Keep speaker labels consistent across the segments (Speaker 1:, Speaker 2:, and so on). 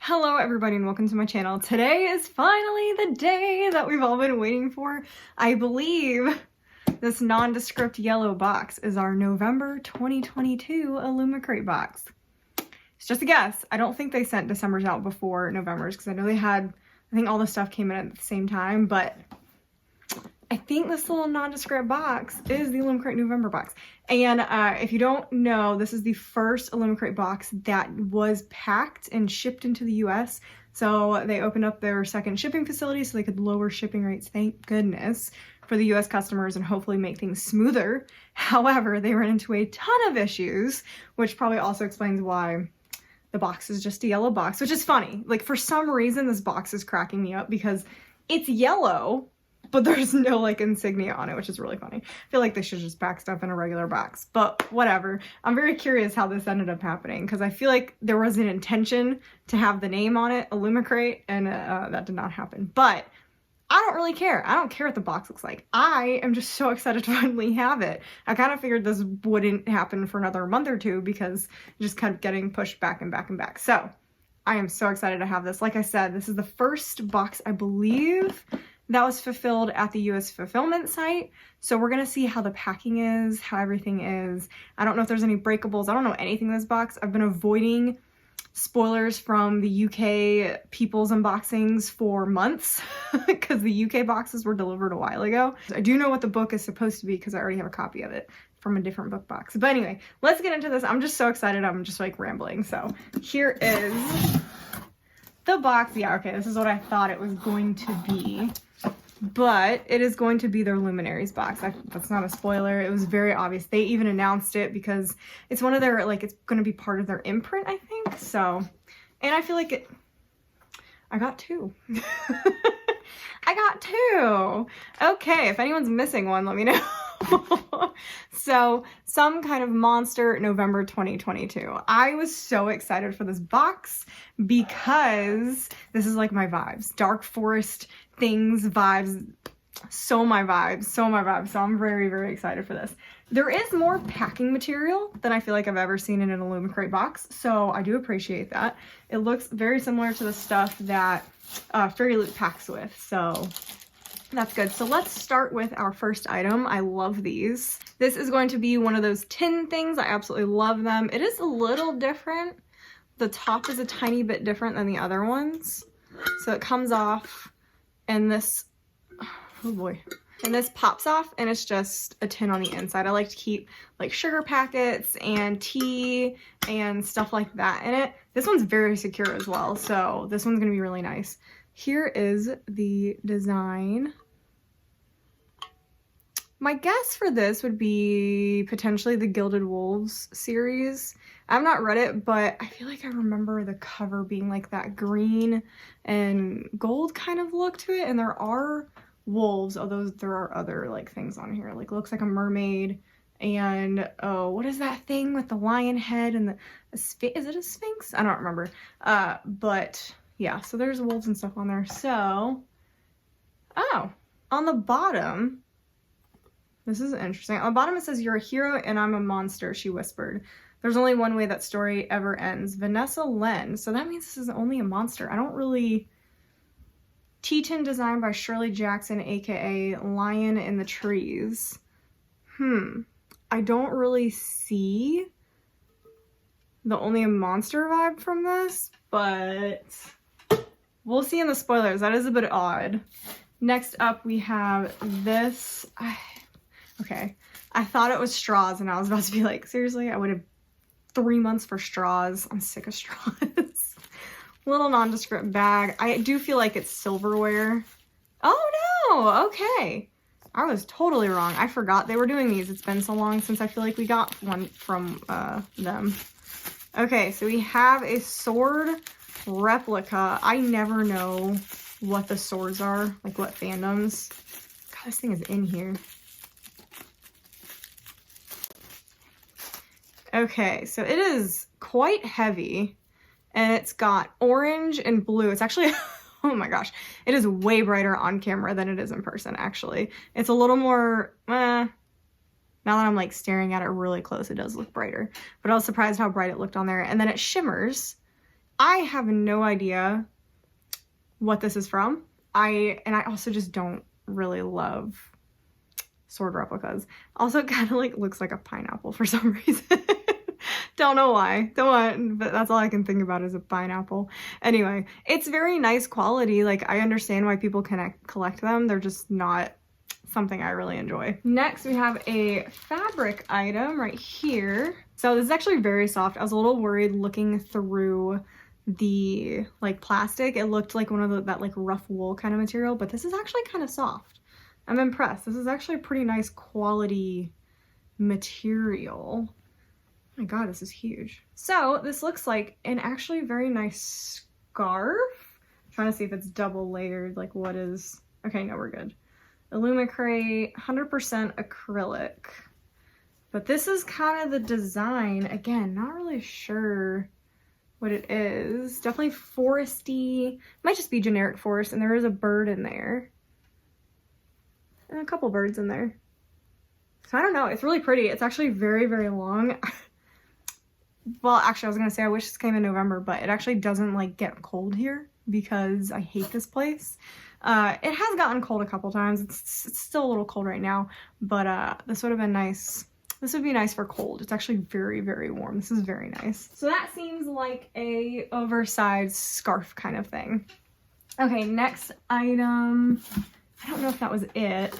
Speaker 1: Hello everybody and welcome to my channel. Today is finally the day that we've all been waiting for. I believe this nondescript yellow box is our November 2022 Illumicrate box. It's just a guess. I don't think they sent December's out before November's because I know they had, I think all the stuff came in at the same time, but I think this little nondescript box is the Illumicrate November box. And if you don't know, this is the first Illumicrate box that was packed and shipped into the US. So they opened up their second shipping facility so they could lower shipping rates, thank goodness, for the US customers and hopefully make things smoother. However, they ran into a ton of issues, which probably also explains why the box is just a yellow box, which is funny. Like, for some reason, this box is cracking me up because it's yellow, but there's no like insignia on it, which is really funny. I feel like they should just pack stuff in a regular box, but whatever. I'm very curious how this ended up happening because I feel like there was an intention to have the name on it, Illumicrate, and that did not happen. But I don't really care. I don't care what the box looks like. I am just so excited to finally have it. I kind of figured this wouldn't happen for another month or two because it just kept getting pushed back and back and back. So I am so excited to have this. Like I said, this is the first box, I believe, that was fulfilled at the US fulfillment site. So we're gonna see how the packing is, how everything is. I don't know if there's any breakables. I don't know anything in this box. I've been avoiding spoilers from the UK People's unboxings for months because the UK boxes were delivered a while ago. I do know what the book is supposed to be because I already have a copy of it from a different book box. But anyway, let's get into this. I'm just so excited. I'm just like rambling. So here is the box. Yeah, okay, this is what I thought it was going to be. But it is going to be their Luminaries box. That's not a spoiler. It was very obvious. They even announced it because it's one of their, like, it's going to be part of their imprint, I think. So, and I feel like it, I got two. I got two. Okay, if anyone's missing one, let me know. So, some kind of monster November 2022. I was so excited for this box because this is like my vibes. Dark Forest things, vibes, so my vibes. So I'm very, very excited for this. There is more packing material than I feel like I've ever seen in an Illumicrate box, so I do appreciate that. It looks very similar to the stuff that Fairy Loot packs with, so that's good. So let's start with our first item. I love these. This is going to be one of those tin things. I absolutely love them. It is a little different. The top is a tiny bit different than the other ones. So it comes off and this, oh boy, and this pops off and it's just a tin on the inside. I like to keep like sugar packets and tea and stuff like that in it. This one's very secure as well, so this one's gonna be really nice. Here is the design. My guess for this would be potentially the Gilded Wolves series. I've not read it, but I feel like I remember the cover being like that green and gold kind of look to it. And there are wolves, although there are other like things on here. Like, looks like a mermaid and, oh, what is that thing with the lion head and the, is it a sphinx? I don't remember. But yeah, so there's wolves and stuff on there. So, oh, on the bottom, this is interesting. On the bottom it says, "You're a hero and I'm a monster," she whispered. "There's only one way that story ever ends. Vanessa Len." So that means this is only a monster. I don't really... Tea-tin designed by Shirley Jackson, aka Lion in the Trees. I don't really see the only a monster vibe from this, but we'll see in the spoilers. That is a bit odd. Next up we have this. Okay, I thought it was straws and I was about to be like, seriously, I waited 3 months for straws. I'm sick of straws. Little nondescript bag. I do feel like it's silverware. Oh no, okay. I was totally wrong. I forgot they were doing these. It's been so long since I feel like we got one from them. Okay, so we have a sword replica. I never know what the swords are, like what fandoms. God, this thing is in here. Okay, so it is quite heavy and it's got orange and blue. It's actually, oh my gosh, it is way brighter on camera than it is in person, actually. It's a little more, now that I'm like staring at it really close, it does look brighter. But I was surprised how bright it looked on there. And then it shimmers I have no idea what this is from. I also just don't really love sword replicas. Also, it kind of like looks like a pineapple for some reason. Don't know why. But that's all I can think about is a pineapple. Anyway, it's very nice quality. Like, I understand why people can collect them. They're just not something I really enjoy. Next, we have a fabric item right here. So this is actually very soft. I was a little worried looking through the like plastic. It looked like one of that like rough wool kind of material, but this is actually kind of soft. I'm impressed. This is actually a pretty nice quality material. Oh my god, this is huge. So this looks like an actually very nice scarf. I'm trying to see if it's double layered, like what is... Okay, no, we're good. Illumicrate, 100% acrylic. But this is kind of the design. Again, not really sure what it is. Definitely foresty. Might just be generic forest, and there is a bird in there. And a couple birds in there. So I don't know, it's really pretty. It's actually very, very long. Well, actually, I was gonna say I wish this came in November, but it actually doesn't like get cold here because I hate this place. It has gotten cold a couple times. It's still a little cold right now, but this would have been nice. This would be nice for cold. It's actually very, very warm. This is very nice. So that seems like a oversized scarf kind of thing. Okay, next item. I don't know if that was it.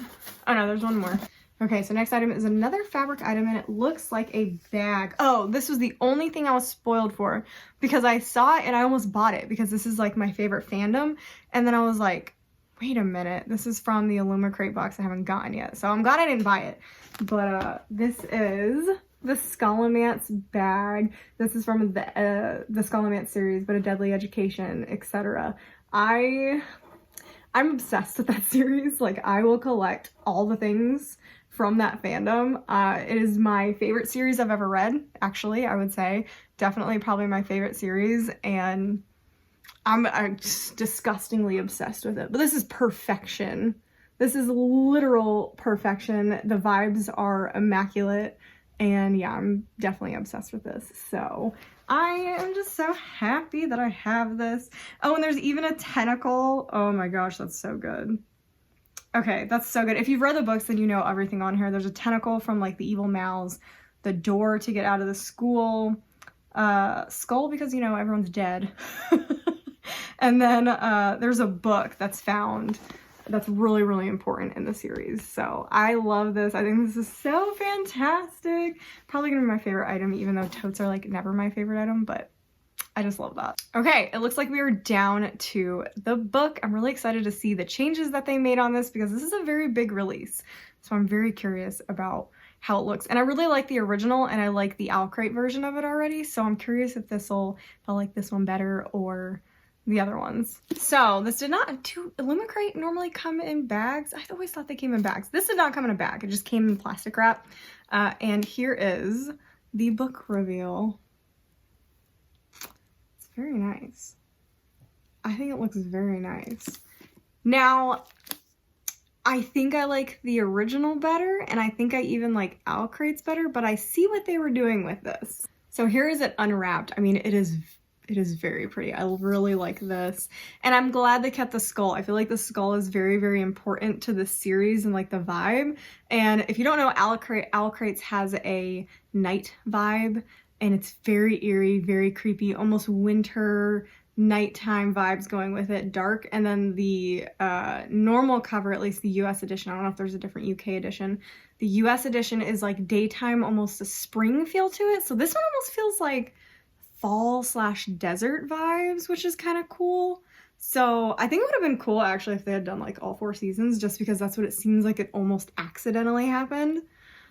Speaker 1: Oh no, there's one more. Okay, so next item is another fabric item, and it looks like a bag. Oh, this was the only thing I was spoiled for because I saw it and I almost bought it because this is like my favorite fandom. And then I was like, wait a minute, this is from the Illumicrate box I haven't gotten yet. So I'm glad I didn't buy it. But this is the Scholomance bag. This is from the Scholomance series, but A Deadly Education, etc. I'm obsessed with that series. Like, I will collect all the things from that fandom. It is my favorite series I've ever read, actually, I would say. Definitely probably my favorite series, and I'm just disgustingly obsessed with it. But this is perfection. This is literal perfection. The vibes are immaculate, and yeah, I'm definitely obsessed with this. So I am just so happy that I have this. Oh, and there's even a tentacle. Oh my gosh, that's so good. Okay, that's so good. If you've read the books, then you know everything on here. There's a tentacle from like the evil mouths, the door to get out of the school, skull because, you know, everyone's dead. And then there's a book that's found that's really, really important in the series. So I love this. I think this is so fantastic. Probably gonna be my favorite item, even though totes are like never my favorite item, but I just love that. Okay, it looks like we are down to the book. I'm really excited to see the changes that they made on this because this is a very big release. So I'm very curious about how it looks. And I really like the original and I like the Illumicrate version of it already. So I'm curious if I like this one better or the other ones. So this did not, do Illumicrate normally come in bags? I always thought they came in bags. This did not come in a bag. It just came in plastic wrap. And here is the book reveal. It's very nice. I think it looks very nice. Now, I think I like the original better, and I think I even like Illumicrate's better, but I see what they were doing with this. So here is it unwrapped. I mean, it is very pretty. I really like this. And I'm glad they kept the skull. I feel like the skull is very, very important to the series and like the vibe. And if you don't know, Illumicrate's has a night vibe, and it's very eerie, very creepy, almost winter, nighttime vibes going with it, dark. And then the normal cover, at least the US edition, I don't know if there's a different UK edition. The US edition is like daytime, almost a spring feel to it. So this one almost feels like fall/desert vibes, which is kind of cool. So I think it would have been cool actually if they had done like all 4 seasons, just because that's what it seems like it almost accidentally happened.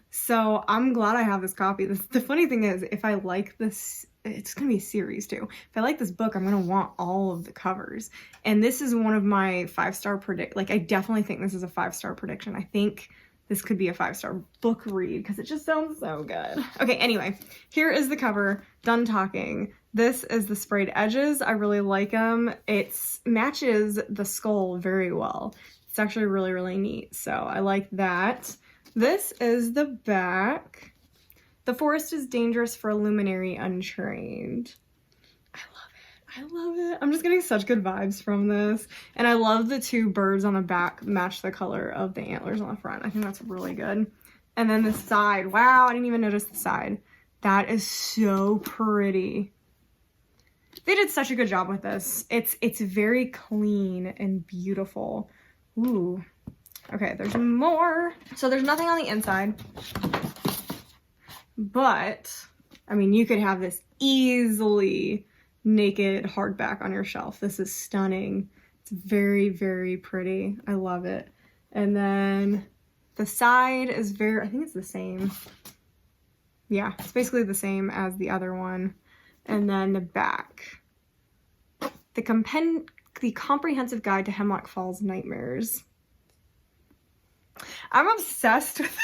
Speaker 1: So I'm glad I have this copy. The funny thing is, if I like this, it's gonna be a series too. If I like this book, I'm gonna want all of the covers. And this is one of my 5-star like I definitely think this is a 5-star prediction. I think this could be a 5-star book read because it just sounds so good. Okay, anyway, here is the cover. Done talking. This is the sprayed edges. I really like them. It matches the skull very well. It's actually really, really neat. So I like that. This is the back. The forest is dangerous for a luminary untrained. I love it. I love it. I'm just getting such good vibes from this. And I love the two birds on the back match the color of the antlers on the front. I think that's really good. And then the side. Wow, I didn't even notice the side. That is so pretty. They did such a good job with this. It's very clean and beautiful. Ooh. Okay, there's more. So there's nothing on the inside. But, I mean, you could have this easily naked hardback on your shelf. This is stunning. It's very, very pretty. I love it. And then the side is very, I think it's the same. Yeah, it's basically the same as the other one. And then the back. The Comprehensive Guide to Hemlock Falls Nightmares. I'm obsessed with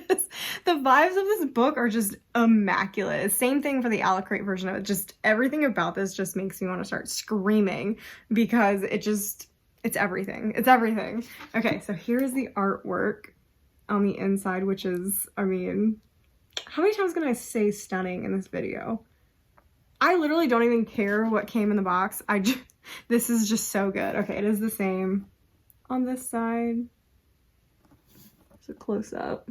Speaker 1: this. The vibes of this book are just immaculate. Same thing for the Illumicrate version of it. Just everything about this just makes me want to start screaming because it's everything. It's everything. Okay, so here's the artwork on the inside, which is, I mean, how many times can I say stunning in this video? I literally don't even care what came in the box. This is just so good. Okay, it is the same on this side. It's a close up.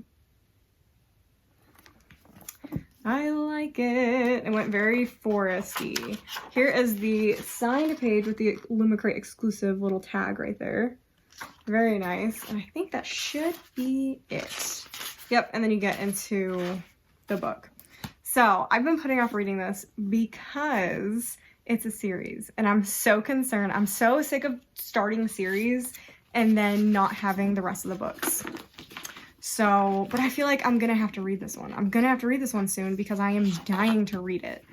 Speaker 1: I like it. It went very foresty. Here is the signed page with the Illumicrate exclusive little tag right there. Very nice. And I think that should be it. Yep, and then you get into the book. So I've been putting off reading this because it's a series and I'm so concerned. I'm so sick of starting series and then not having the rest of the books. So, but I feel like I'm gonna have to read this one. I'm gonna have to read this one soon because I am dying to read it.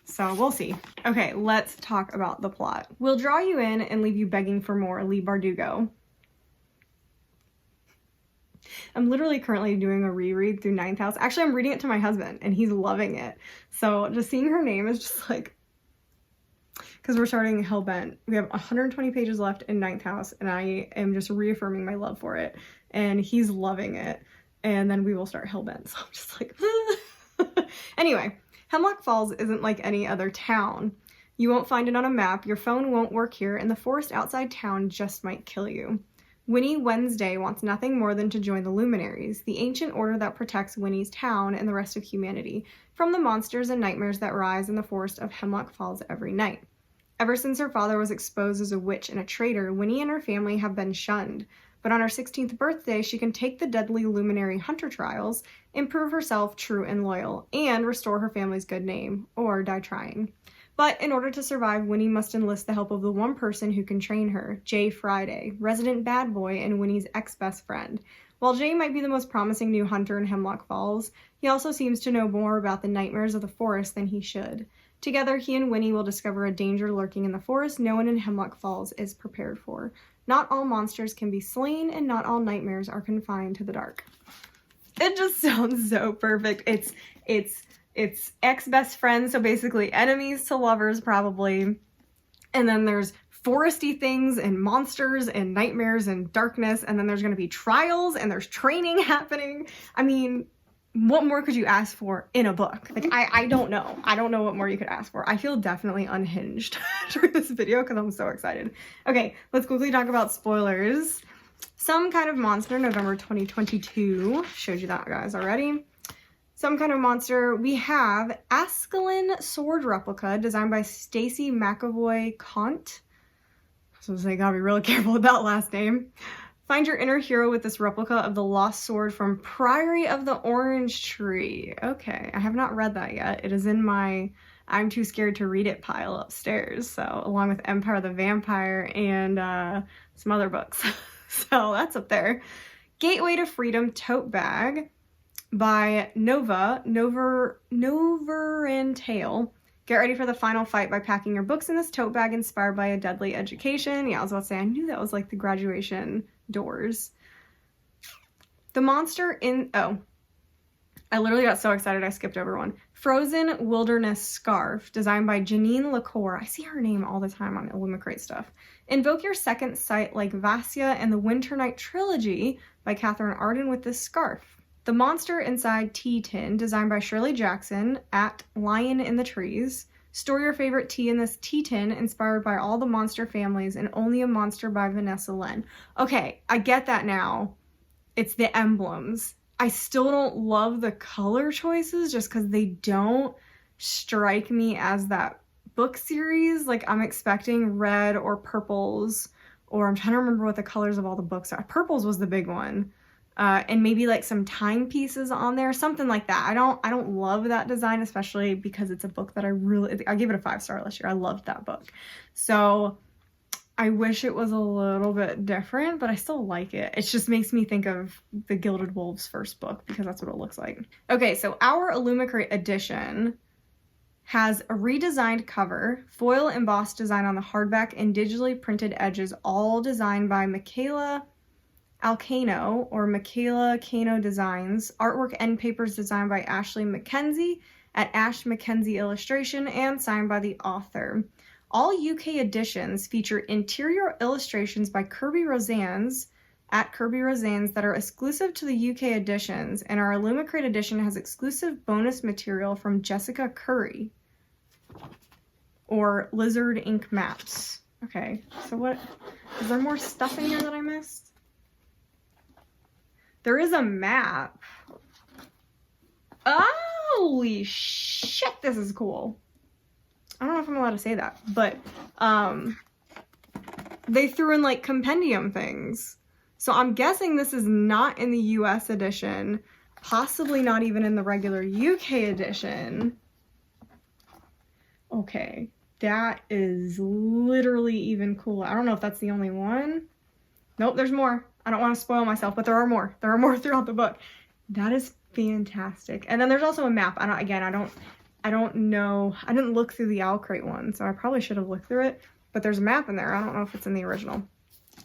Speaker 1: So we'll see. Okay, let's talk about the plot. We'll draw you in and leave you begging for more, Lee Bardugo. I'm literally currently doing a reread through Ninth House. Actually, I'm reading it to my husband and he's loving it. So just seeing her name is just like, because we're starting Hellbent. We have 120 pages left in Ninth House and I am just reaffirming my love for it. And he's loving it. And then we will start Hellbent. So I'm just like, Anyway, Hemlock Falls isn't like any other town. You won't find it on a map, your phone won't work here, and the forest outside town just might kill you. Winnie Wednesday wants nothing more than to join the Luminaries, the ancient order that protects Winnie's town and the rest of humanity from the monsters and nightmares that rise in the forest of Hemlock Falls every night. Ever since her father was exposed as a witch and a traitor, Winnie and her family have been shunned. But on her 16th birthday, she can take the deadly Luminary Hunter trials, improve herself true and loyal, and restore her family's good name, or die trying. But in order to survive, Winnie must enlist the help of the one person who can train her, Jay Friday, resident bad boy and Winnie's ex-best friend. While Jay might be the most promising new hunter in Hemlock Falls, he also seems to know more about the nightmares of the forest than he should. Together, he and Winnie will discover a danger lurking in the forest no one in Hemlock Falls is prepared for. Not all monsters can be slain, and not all nightmares are confined to the dark. It just sounds so perfect. It's ex-best friends, so basically enemies to lovers probably. And then there's foresty things and monsters and nightmares and darkness, and then there's going to be trials and there's training happening. I mean, what more could you ask for in a book? Like, I don't know. I don't know what more you could ask for. I feel definitely unhinged during this video because I'm so excited. Okay, let's quickly talk about spoilers. Some Kind of Monster, November 2022. Showed you that, guys, already. Some Kind of Monster. We have Ascalon sword replica designed by Stacy McAvoy Kant. So I gotta be really careful with that last name. Find your inner hero with this replica of the lost sword from Priory of the Orange Tree. Okay, I have not read that yet. It is in my I'm too scared to read it pile upstairs. So along with Empire the Vampire and some other books. So that's up there. Gateway to Freedom tote bag by Nova and Tail. Get ready for the final fight by packing your books in this tote bag inspired by a deadly education. Yeah, I was about to say, I knew that was like the graduation doors. The monster in, oh, I literally got so excited I skipped over one. Frozen Wilderness Scarf, designed by Janine LaCour. I see her name all the time on Illumicrate stuff. Invoke your second sight like Vassia and the Winter Night Trilogy by Catherine Arden with this scarf. The monster inside Tea Tin, designed by Shirley Jackson at Lion in the Trees. Store your favorite tea in this tea tin inspired by all the monster families and Only a Monster by Vanessa Len. Okay, I get that now. It's the emblems. I still don't love the color choices just because they don't strike me as that book series. Like, I'm expecting red or purples, or I'm trying to remember what the colors of all the books are. Purples was the big one. And maybe like some timepieces on there, something like that. I don't love that design, especially because it's a book that I gave it a 5-star last year. I loved that book. So I wish it was a little bit different, but I still like it. It just makes me think of the Gilded Wolves first book because that's what it looks like. Okay, so our Illumicrate edition has a redesigned cover, foil embossed design on the hardback, and digitally printed edges, all designed by Michaela Alcano or Michaela Cano Designs. Artwork end papers designed by Ashley McKenzie at Ash McKenzie Illustration and signed by the author. All UK editions feature interior illustrations by Kirby Rosannes at Kirby Rosannes that are exclusive to the UK editions, and our Illumicrate edition has exclusive bonus material from Jessica Curry or Lizard Ink Maps. Okay, so what, is there more stuff in here that I missed? There is a map. Holy shit, this is cool. I don't know if I'm allowed to say that, but they threw in like compendium things. So I'm guessing this is not in the US edition, possibly not even in the regular UK edition. Okay, that is literally even cooler. I don't know if that's the only one. Nope, there's more. I don't want to spoil myself, but there are more. There are more throughout the book. That is fantastic. And then there's also a map. I don't know. I didn't look through the Illumicrate one, so I probably should have looked through it. But there's a map in there. I don't know if it's in the original.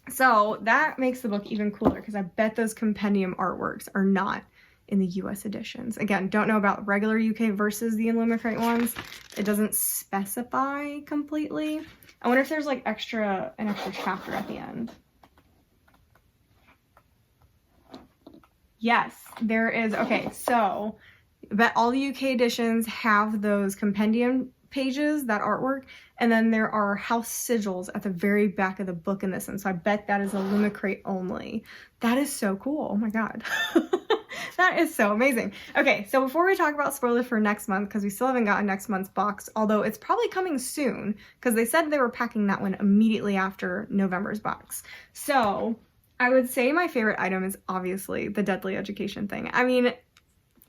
Speaker 1: So that makes the book even cooler because I bet those compendium artworks are not in the US editions. Again, don't know about regular UK versus the Illumicrate ones. It doesn't specify completely. I wonder if there's like an extra chapter at the end. Yes, there is. Okay, so I bet all the UK editions have those compendium pages, that artwork, and then there are house sigils at the very back of the book in this one. So I bet that is Illumicrate only. That is so cool. Oh my god. That is so amazing. Okay, so before we talk about spoilers for next month, because we still haven't gotten next month's box, although it's probably coming soon, because they said they were packing that one immediately after November's box. So I would say my favorite item is obviously the Deadly Education thing. I mean,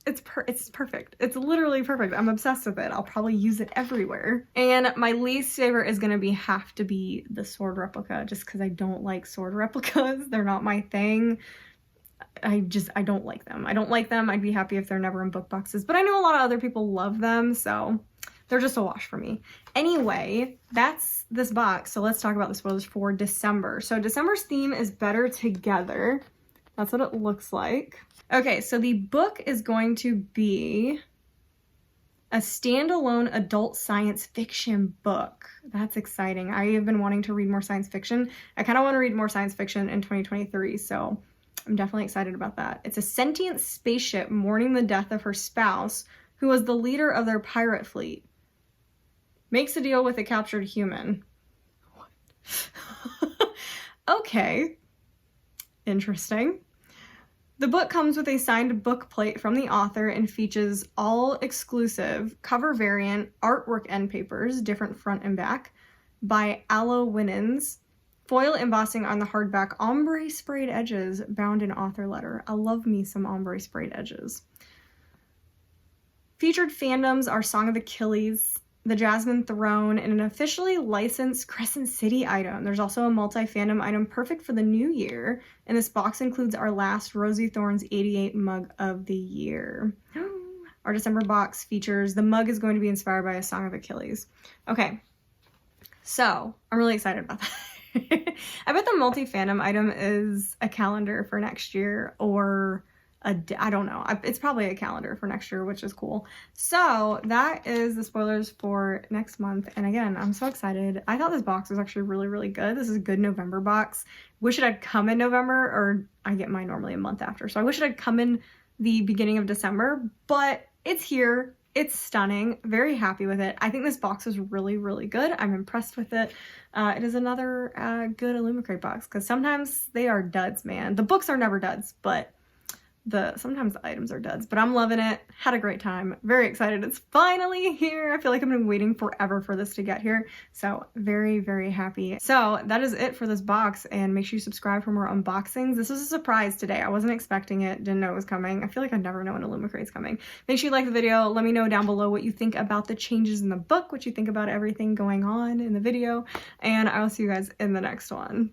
Speaker 1: it's perfect. It's literally perfect. I'm obsessed with it. I'll probably use it everywhere. And my least favorite is going to have to be the sword replica, just because I don't like sword replicas. They're not my thing. I don't like them. I don't like them. I'd be happy if they're never in book boxes, but I know a lot of other people love them, so they're just a wash for me. Anyway, that's this box. So let's talk about the spoilers for December. So December's theme is Better Together. That's what it looks like. Okay, so the book is going to be a standalone adult science fiction book. That's exciting. I have been wanting to read more science fiction. I kind of want to read more science fiction in 2023, so I'm definitely excited about that. It's a sentient spaceship mourning the death of her spouse, who was the leader of their pirate fleet. Makes a deal with a captured human. What? Okay. Interesting. The book comes with a signed book plate from the author and features all exclusive cover variant artwork end papers, different front and back, by Aloe Winans. Foil embossing on the hardback, ombre sprayed edges bound in author letter. I love me some ombre sprayed edges. Featured fandoms are Song of Achilles, The Jasmine Throne, and an officially licensed Crescent City item. There's also a multi-fandom item perfect for the new year, and this box includes our last Rosie Thorne's 88 mug of the year. Our December box features, the mug is going to be inspired by a Song of Achilles. Okay, so I'm really excited about that. I bet the multi-fandom item is a calendar for next year, or I don't know. It's probably a calendar for next year, which is cool. So that is the spoilers for next month. And again, I'm so excited. I thought this box was actually really, really good. This is a good November box. Wish it had come in November, or I get mine normally a month after. So I wish it had come in the beginning of December, but it's here. It's stunning. Very happy with it. I think this box is really, really good. I'm impressed with it. It is another good Illumicrate box, because sometimes they are duds, man. The books are never duds, but sometimes the items are duds, but I'm loving it. Had a great time. Very excited. It's finally here. I feel like I've been waiting forever for this to get here. So very, very happy. So that is it for this box, and make sure you subscribe for more unboxings. This was a surprise today. I wasn't expecting it. Didn't know it was coming. I feel like I never know when Illumicrate's coming. Make sure you like the video. Let me know down below what you think about the changes in the book, what you think about everything going on in the video, and I will see you guys in the next one.